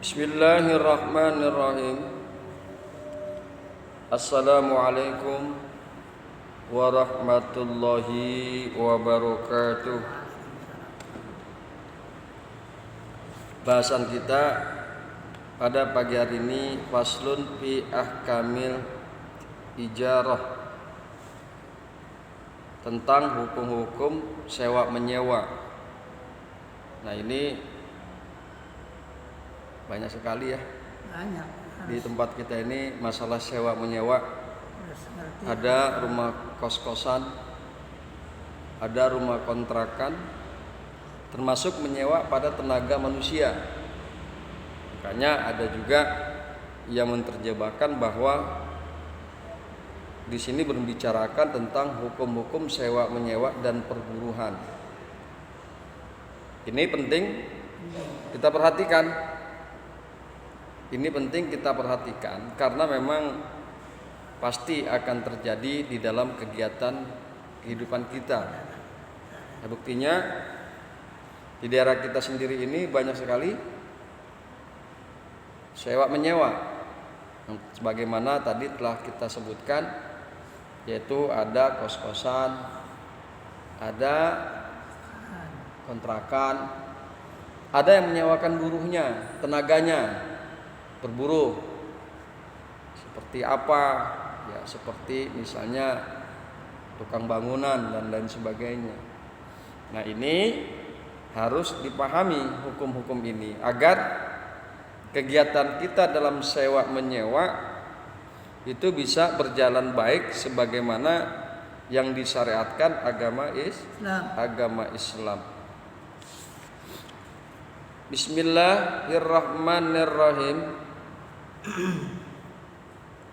Bismillahirrahmanirrahim. Assalamualaikum warahmatullahi wabarakatuh. Bahasan kita pada pagi hari ini faslun fi ahkamil ijarah, tentang hukum-hukum sewa menyewa. Nah, ini banyak sekali ya. Banyak. Di tempat kita ini masalah sewa menyewa. Ada rumah kos-kosan, ada rumah kontrakan, termasuk menyewa pada tenaga manusia. Makanya ada juga yang menerjemahkan bahwa di sini berbicarakan tentang hukum-hukum sewa menyewa dan perburuhan. Ini penting kita perhatikan. Ini penting kita perhatikan karena memang pasti akan terjadi di dalam kegiatan kehidupan kita. Nah, buktinya di daerah kita sendiri ini banyak sekali sewa menyewa. Sebagaimana tadi telah kita sebutkan, yaitu ada kos-kosan, ada kontrakan, ada yang menyewakan buruhnya, tenaganya berburu. Seperti apa? Ya, seperti misalnya tukang bangunan dan lain sebagainya. Nah, ini harus dipahami hukum-hukum ini agar kegiatan kita dalam sewa menyewa itu bisa berjalan baik sebagaimana yang disyariatkan agama Islam. Bismillahirrahmanirrahim.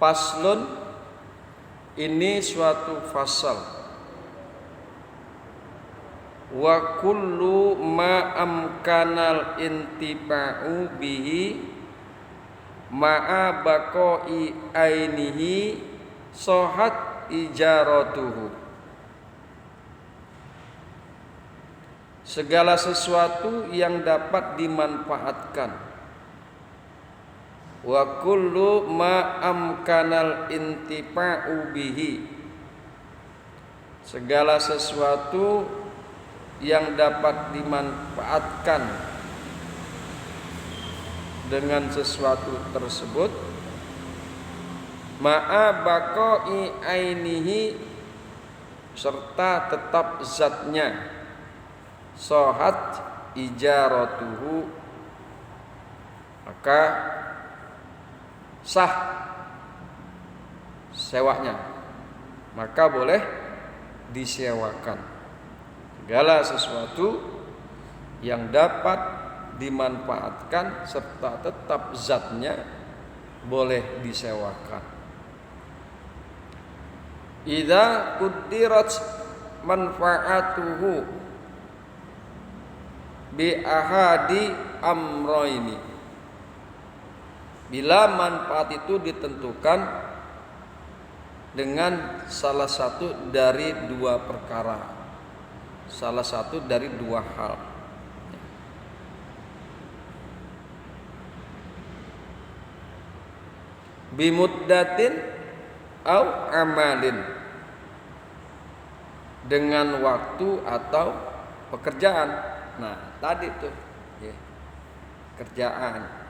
Faslun, ini suatu fasal. Wa kullu ma amkanal intifa'u bihi ma'a baqa'i ainihi sohat ijaratuhu. Segala sesuatu yang dapat dimanfaatkan. Wa kullu ma amkanal intifa'u bihi, segala sesuatu yang dapat dimanfaatkan dengan sesuatu tersebut, ma'a baqa'i ainihi, serta tetap zatnya, sohat ijaratuhu, maka sah sewanya, maka boleh disewakan. Segala sesuatu yang dapat dimanfaatkan serta tetap zatnya boleh disewakan. Idza quddirat manfaatuhu bi ahadi amroini, bila manfaat itu ditentukan dengan salah satu dari dua perkara, salah satu dari dua hal. Bimuddatin au amalin, dengan waktu atau pekerjaan. Nah, tadi tuh ya, kerjaan.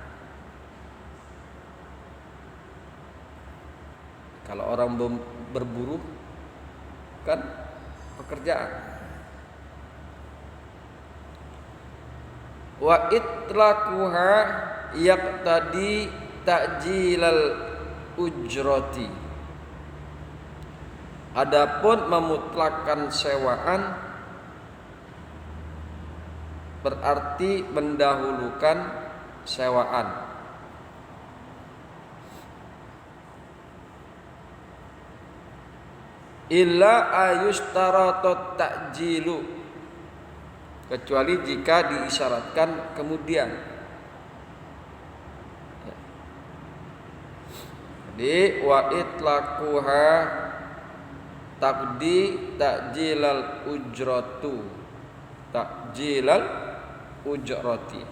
Kalau orang berburu kan pekerjaan. Wa itlaquha yaqtadi ta'jilal ujrati. Adapun memutlakkan sewaan berarti mendahulukan sewaan. Illa ayustaratot ta'jilu, kecuali jika diisyaratkan kemudian. Jadi wa itlaquha taqdi ta'jilal ujrati.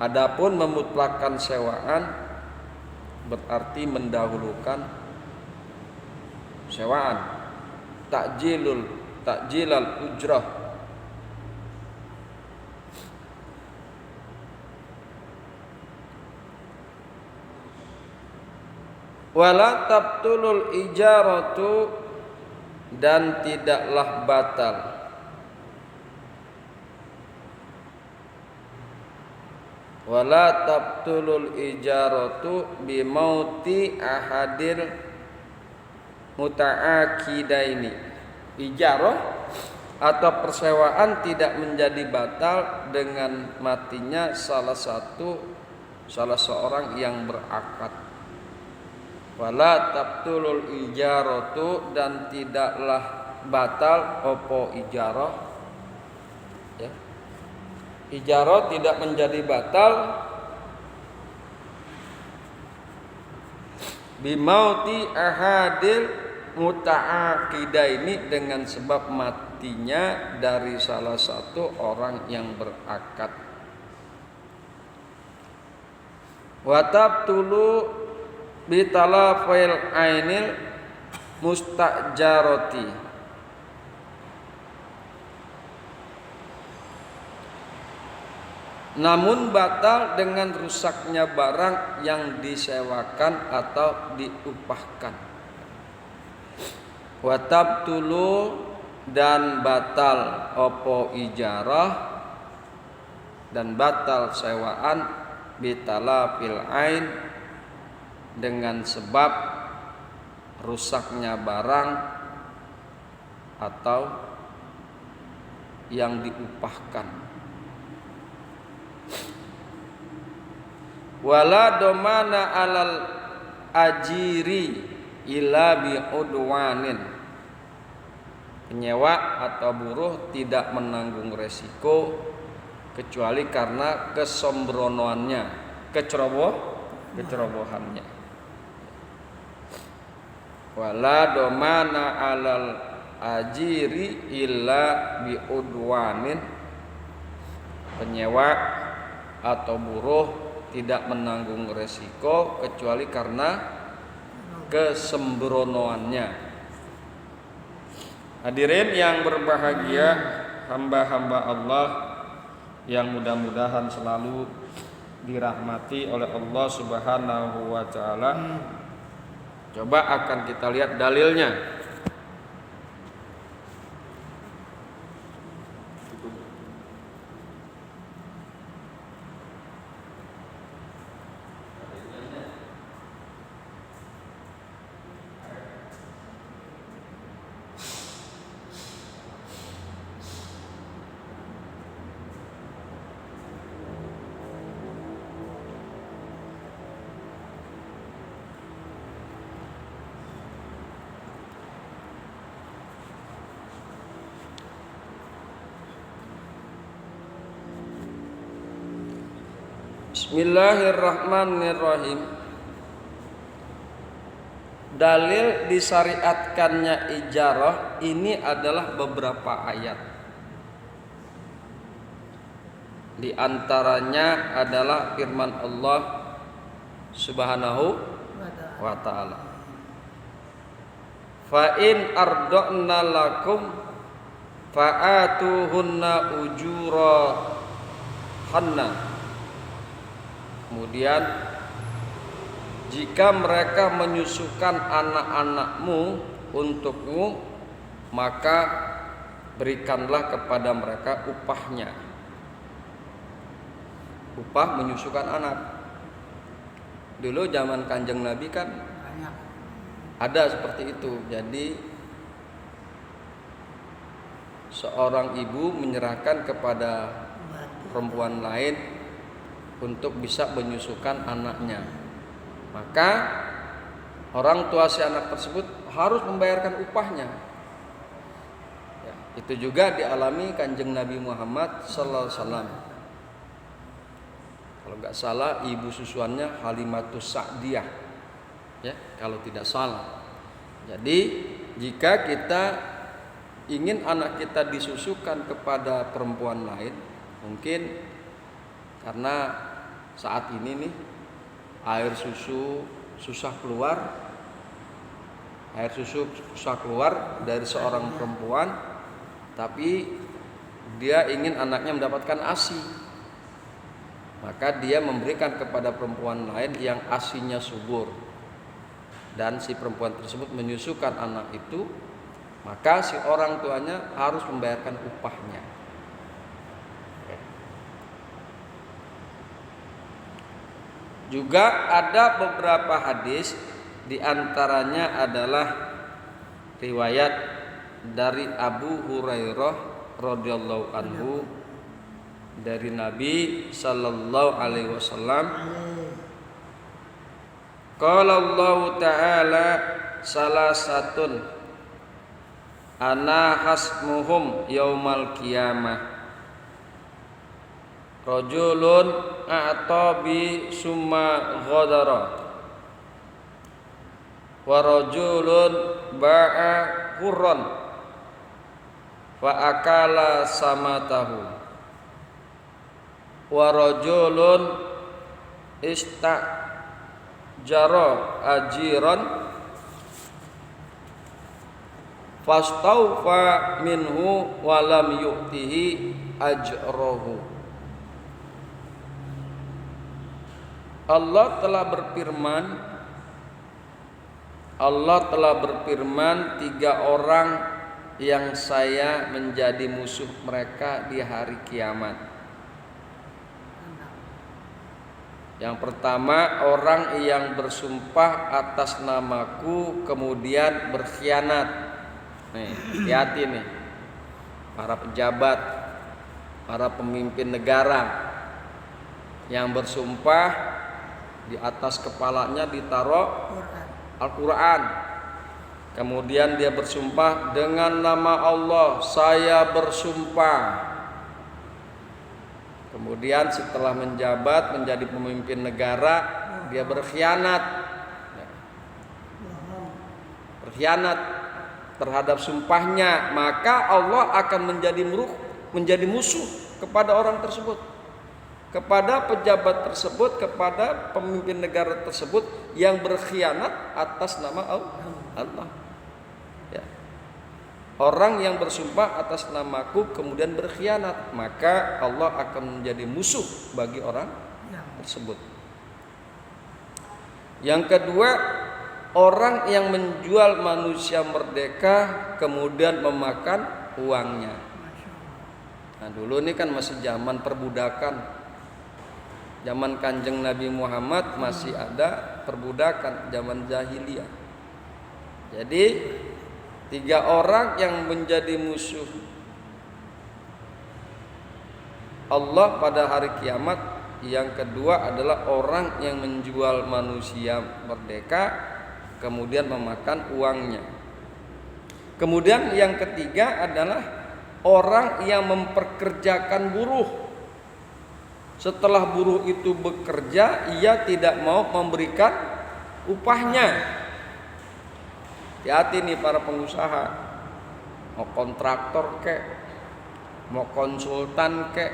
Adapun memutlakkan sewaan berarti mendahulukan sewaan. Takjilal ujrah. Wala tabtulul ijaratu, dan tidaklah batal wala tabtulul ijaratu bimauti ahadil muta'akidaini. Ijarah atau persewaan tidak menjadi batal dengan matinya salah seorang yang berakad. Wala tabtulul ijaratu, dan tidaklah batal opo ijarah, ya. Ijarah tidak menjadi batal bimauti ahadil muta'aqidaini, dengan sebab matinya dari salah satu orang yang berakad. Wa tabtulu bitalafil ainil mustajaroti, namun batal dengan rusaknya barang yang disewakan atau diupahkan. Wa tabtulu, dan batal opo ijarah, dan batal sewaan bitalafil ain, dengan sebab rusaknya barang atau yang diupahkan. Wala domana alal ajiri ila bi'udwanin, penyewa atau buruh tidak menanggung resiko kecuali karena kesombronoannya, kecerobohannya. Wala domana alal ajiri illa biudwanin, penyewa atau buruh tidak menanggung resiko kecuali karena kesembronoannya. Hadirin yang berbahagia, hamba-hamba Allah yang mudah-mudahan selalu dirahmati oleh Allah Subhanahu wa taala. Coba akan kita lihat dalilnya. Bismillahirrahmanirrahim. Dalil disyariatkannya ijarah ini adalah beberapa ayat. Di antaranya adalah firman Allah Subhanahu wa ta'ala. Fa in arda'na lakum fa'atuhunna ujurahanna. Kemudian jika mereka menyusukan anak-anakmu untukmu, maka berikanlah kepada mereka upahnya. Upah menyusukan anak. Dulu zaman Kanjeng Nabi kan ada seperti itu. Jadi seorang ibu menyerahkan kepada perempuan lain untuk bisa menyusukan anaknya. Maka orang tua si anak tersebut harus membayarkan upahnya. Ya, itu juga dialami Kanjeng Nabi Muhammad sallallahu alaihi wasallam. Kalau nggak salah ibu susuannya Halimatus Sa'diyah, ya kalau tidak salah. Jadi jika kita ingin anak kita disusukan kepada perempuan lain, mungkin karena saat ini nih air susu susah keluar dari seorang perempuan, tapi dia ingin anaknya mendapatkan ASI, maka dia memberikan kepada perempuan lain yang ASInya subur, dan si perempuan tersebut menyusukan anak itu, maka si orang tuanya harus membayarkan upahnya. Juga ada beberapa hadis, di antaranya adalah riwayat dari Abu Hurairah radhiyallahu anhu dari Nabi sallallahu alaihi wasallam, qala Allah ta'ala salasatun ana hasmuhum yaumal qiyamah, rajulun a'tabi summa ghadara, wa rajulun ba'a hurran fa akala samatahu, wa rajulun istajara ajiran fastaufa minhu wa lam yu'tihi ajrahu. Allah telah berfirman, 3 orang yang saya menjadi musuh mereka di hari kiamat. Yang pertama, orang yang bersumpah atas namaku kemudian berkhianat. Nih, hati-hati nih, para pejabat, para pemimpin negara yang bersumpah di atas kepalanya ditaruh Al-Quran, kemudian dia bersumpah dengan nama Allah, saya bersumpah. Kemudian setelah menjabat menjadi pemimpin negara, dia berkhianat terhadap sumpahnya, maka Allah akan menjadi musuh kepada orang tersebut, kepada pejabat tersebut, kepada pemimpin negara tersebut yang berkhianat atas nama Allah. Ya. Orang yang bersumpah atas namaku kemudian berkhianat, maka Allah akan menjadi musuh bagi orang tersebut. Yang kedua, orang yang menjual manusia merdeka kemudian memakan uangnya. Nah, dulu ini kan masih zaman perbudakan. Zaman Kanjeng Nabi Muhammad masih ada perbudakan, zaman jahiliyah. Jadi 3 orang yang menjadi musuh Allah pada hari kiamat. Yang kedua adalah orang yang menjual manusia merdeka kemudian memakan uangnya. Kemudian yang ketiga adalah orang yang memperkerjakan buruh. Setelah buruh itu bekerja, ia tidak mau memberikan upahnya. Hati-hati nih para pengusaha, mau kontraktor kek, mau konsultan kek,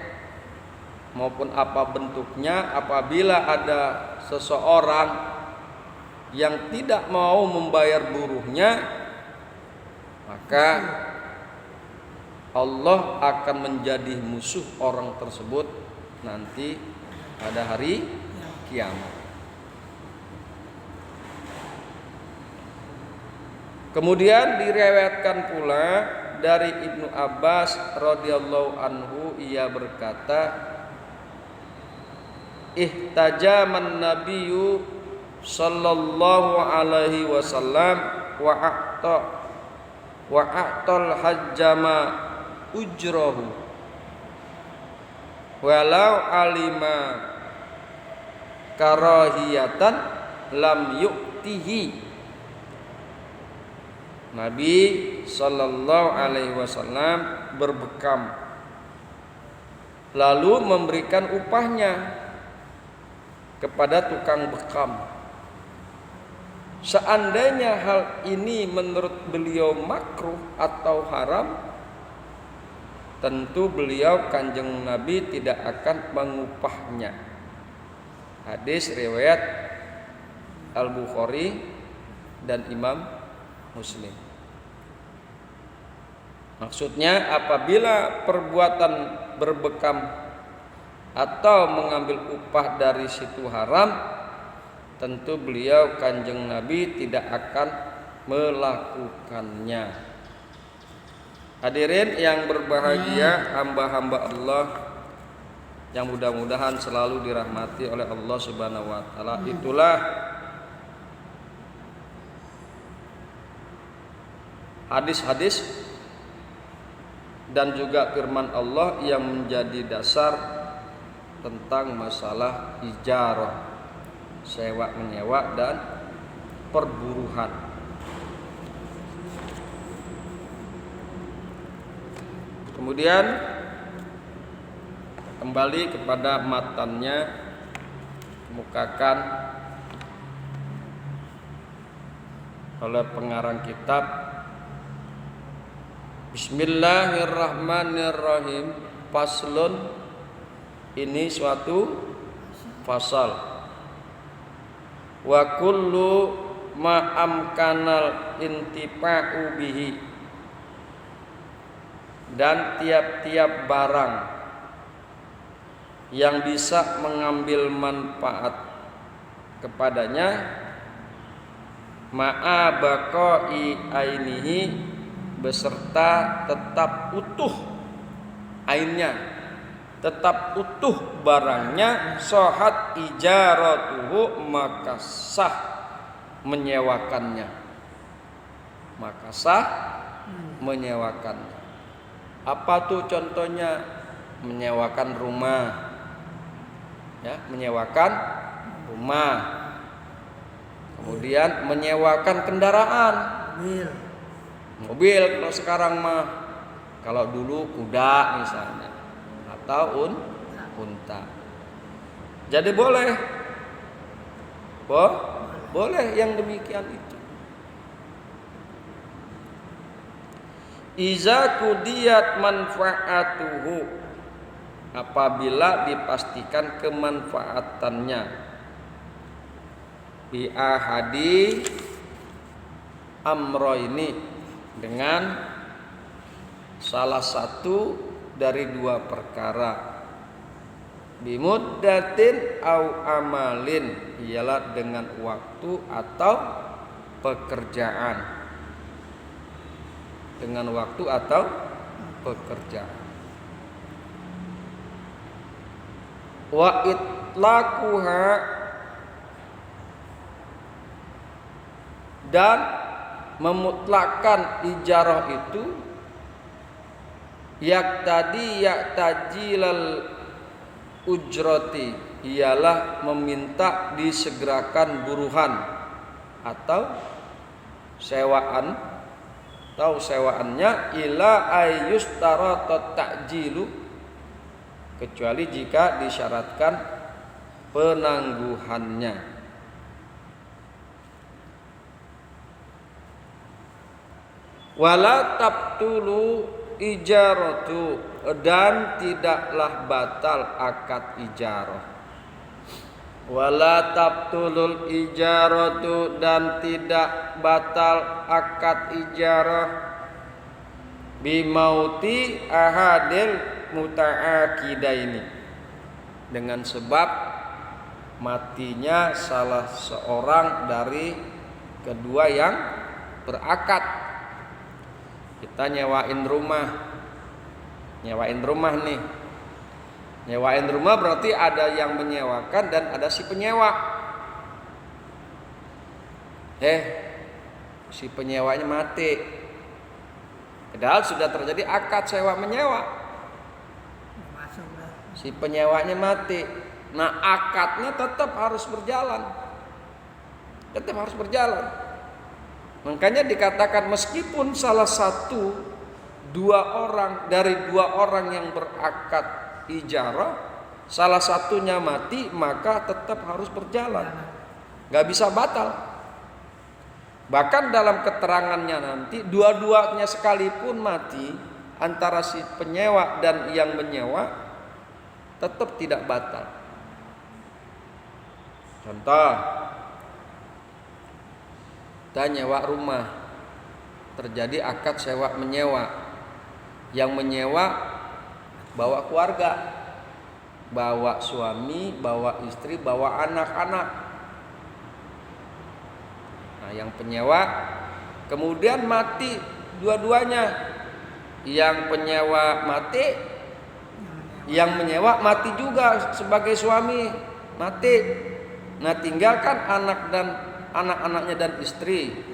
maupun apa bentuknya, apabila ada seseorang yang tidak mau membayar buruhnya, maka Allah akan menjadi musuh orang tersebut nanti pada hari kiamat. Kemudian diriwayatkan pula dari Ibnu Abbas radhiyallahu anhu, ia berkata, ihtajaman nabiyyu sallallahu alaihi wasallam wa a'tal hajjama ujrahu walau alima karahiyatan lam yu'tihi. Nabi sallallahu alaihi wasallam berbekam lalu memberikan upahnya kepada tukang bekam. Seandainya hal ini menurut beliau makruh atau haram, tentu beliau Kanjeng Nabi tidak akan mengupahnya. Hadis riwayat Al-Bukhari dan Imam Muslim. Maksudnya apabila perbuatan berbekam atau mengambil upah dari situ haram, tentu beliau Kanjeng Nabi tidak akan melakukannya. Hadirin yang berbahagia, hamba-hamba Allah yang mudah-mudahan selalu dirahmati oleh Allah Subhanahu wa taala. Itulah hadis-hadis dan juga firman Allah yang menjadi dasar tentang masalah ijarah, sewa menyewa dan perburuhan. Kemudian kembali kepada matannya, kemukakan oleh pengarang kitab. Bismillahirrahmanirrahim. Faslun, ini suatu fasal. Wa kullu ma amkanal intifa'u bihi, dan tiap-tiap barang yang bisa mengambil manfaat kepadanya, ma'a baqa'i ainihi, beserta tetap utuh ainnya, tetap utuh barangnya, sohat ijaratuhu, maka sah menyewakannya, maka sah menyewakannya. Apa tuh contohnya? Menyewakan rumah, ya, menyewakan rumah. Kemudian menyewakan kendaraan, mobil kalau sekarang mah, kalau dulu kuda misalnya, atau unta. Jadi boleh yang demikian itu. Iza kudiyat manfaatuhu, apabila dipastikan kemanfaatannya, bi ahadi amro, ini dengan salah satu dari dua perkara, bimuddatin au amalin, ialah dengan waktu atau pekerjaan, dengan waktu atau pekerjaan. Wa itlaquha, dan memutlakkan ijarah itu, yaktajilal ujrati, ialah meminta disegerakan buruhan atau sewaan, atau sewaannya, ila ayyustaratat ta'jilu, kecuali jika disyaratkan penangguhannya. Wala tabtulu ijaratu, dan tidaklah batal akad ijarah. Wala tabtulul ijaratu, dan tidak batal akad ijarah, bimauti ahadil muta'aqidaini, dengan sebab matinya salah seorang dari kedua yang berakad. Kita nyewain rumah nih. Nyewain rumah berarti ada yang menyewakan dan ada si penyewa. Si penyewanya mati, padahal sudah terjadi akad sewa menyewa. Si penyewanya mati, nah akadnya tetap harus berjalan. Makanya dikatakan meskipun salah satu dari dua orang yang berakad ijarah, salah satunya mati, maka tetap harus berjalan, gak bisa batal. Bahkan dalam keterangannya nanti, dua-duanya sekalipun mati, antara si penyewa dan yang menyewa, tetap tidak batal. Contoh, kita nyewa rumah, terjadi akad sewa menyewa. Yang menyewa bawa keluarga, bawa suami, bawa istri, bawa anak-anak. Nah, yang penyewa kemudian mati dua-duanya. Yang penyewa mati, yang menyewa mati juga sebagai suami, mati. Nah, tinggalkan anak dan anak-anaknya dan istri.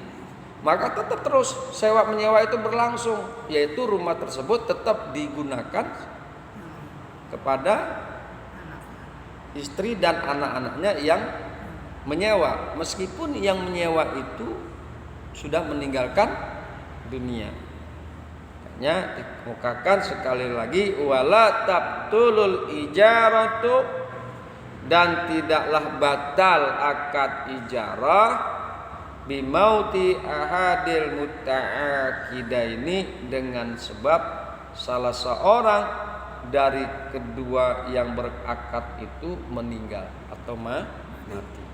Maka tetap terus sewa menyewa itu berlangsung, yaitu rumah tersebut tetap digunakan kepada istri dan anak-anaknya yang menyewa, meskipun yang menyewa itu sudah meninggalkan dunia. Makanya dikemukakan sekali lagi, wala tabtulul ijaratu, dan tidaklah batal akad ijarah bimauti ahadil muta'aqidaini, dengan sebab salah seorang dari kedua yang berakad itu meninggal atau mati.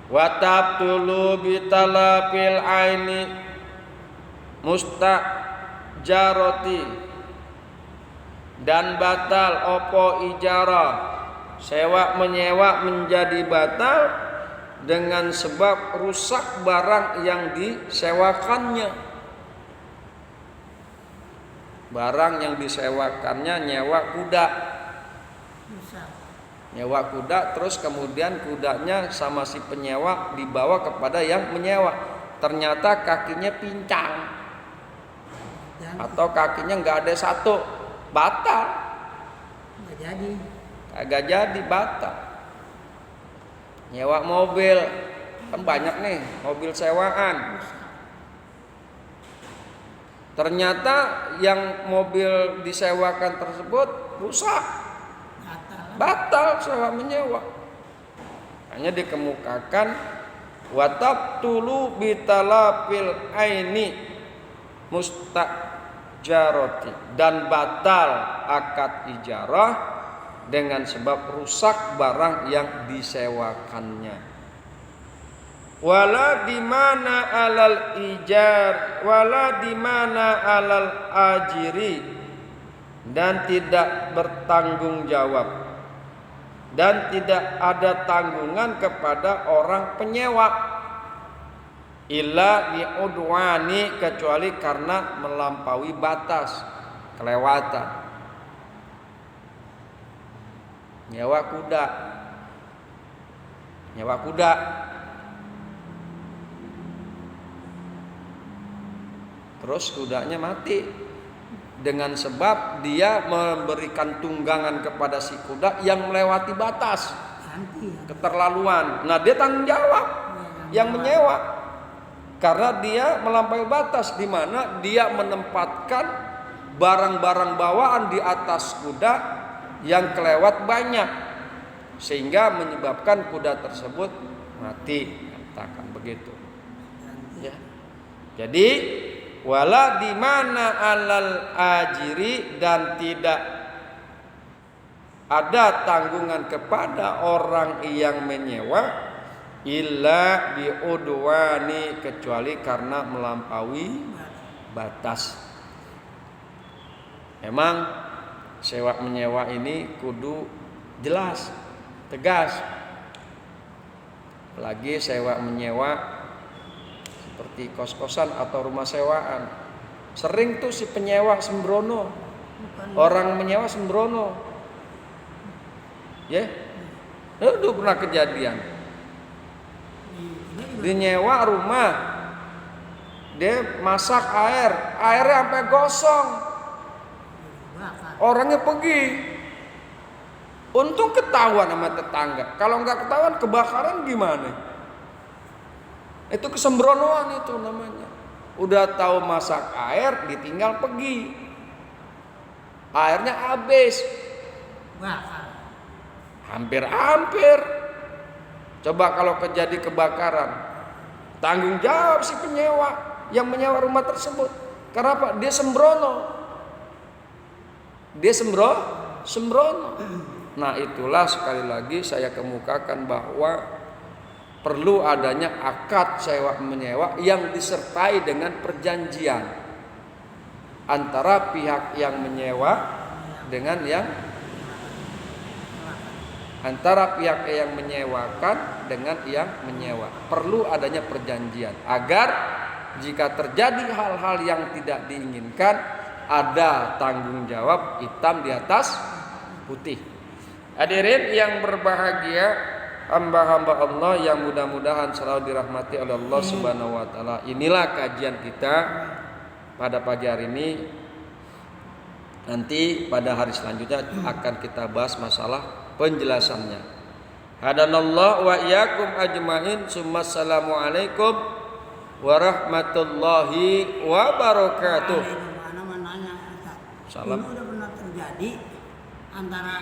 Wa tabtulu bitalafil aini mustajarati, dan batal opo ijarah, sewa menyewa menjadi batal dengan sebab rusak barang yang disewakannya. Barang yang disewakannya nyewa kuda, nyewa kuda, terus kemudian kudanya sama si penyewa dibawa kepada yang menyewa, ternyata kakinya pincang atau kakinya nggak ada satu, batal, kagak jadi, batal. Nyewa mobil, kan banyak nih mobil sewaan, ternyata yang mobil disewakan tersebut rusak, batal sewa menyewa. Hanya dikemukakan watabtulu bitalafil aini mustajarati, dan batal akad ijarah dengan sebab rusak barang yang disewakannya. Wala dimana alal ijar, wala dimana alal ajiri, dan tidak bertanggung jawab, dan tidak ada tanggungan kepada orang penyewa, illa bi'udwani, kecuali karena melampaui batas, kelewatan. Nyewa kuda, terus kudanya mati dengan sebab dia memberikan tunggangan kepada si kuda yang melewati batas, keterlaluan. Nah, dia tanggung jawab yang menyewa, karena dia melampaui batas, di mana dia menempatkan barang-barang bawaan di atas kuda yang kelewat banyak, sehingga menyebabkan kuda tersebut mati, katakan begitu ya. Jadi wala dimana alal ajiri, dan tidak ada tanggungan kepada orang yang menyewa, illa biudwani, kecuali karena melampaui batas. Memang sewa menyewa ini kudu jelas, tegas. Apalagi sewa menyewa seperti kos-kosan atau rumah sewaan. Sering tuh si penyewa sembrono, orang menyewa sembrono. Ya, itu pernah kejadian. Dinyewa rumah, dia masak airnya sampai gosong. Orangnya pergi, untung ketahuan sama tetangga. Kalau nggak ketahuan kebakaran gimana? Itu kesembronoan itu namanya. Udah tahu masak air, ditinggal pergi, airnya habis. Hampir. Coba kalau terjadi kebakaran, tanggung jawab si penyewa yang menyewa rumah tersebut. Karena apa? Dia sembrono. Sembrono. Nah, itulah sekali lagi saya kemukakan bahwa perlu adanya akad sewa menyewa yang disertai dengan perjanjian antara pihak yang menyewa dengan antara pihak yang menyewakan dengan yang menyewa. Perlu adanya perjanjian agar jika terjadi hal-hal yang tidak diinginkan ada tanggung jawab hitam di atas putih. Hadirin yang berbahagia, hamba-hamba Allah yang mudah-mudahan selalu dirahmati oleh Allah Subhanahu wa taala. Inilah kajian kita pada pagi hari ini. Nanti pada hari selanjutnya akan kita bahas masalah penjelasannya. Hadanallahu wa iyyakum ajmain. Assalamualaikum warahmatullahi wabarakatuh. Mana nanya, Salam. ini udah pernah terjadi antara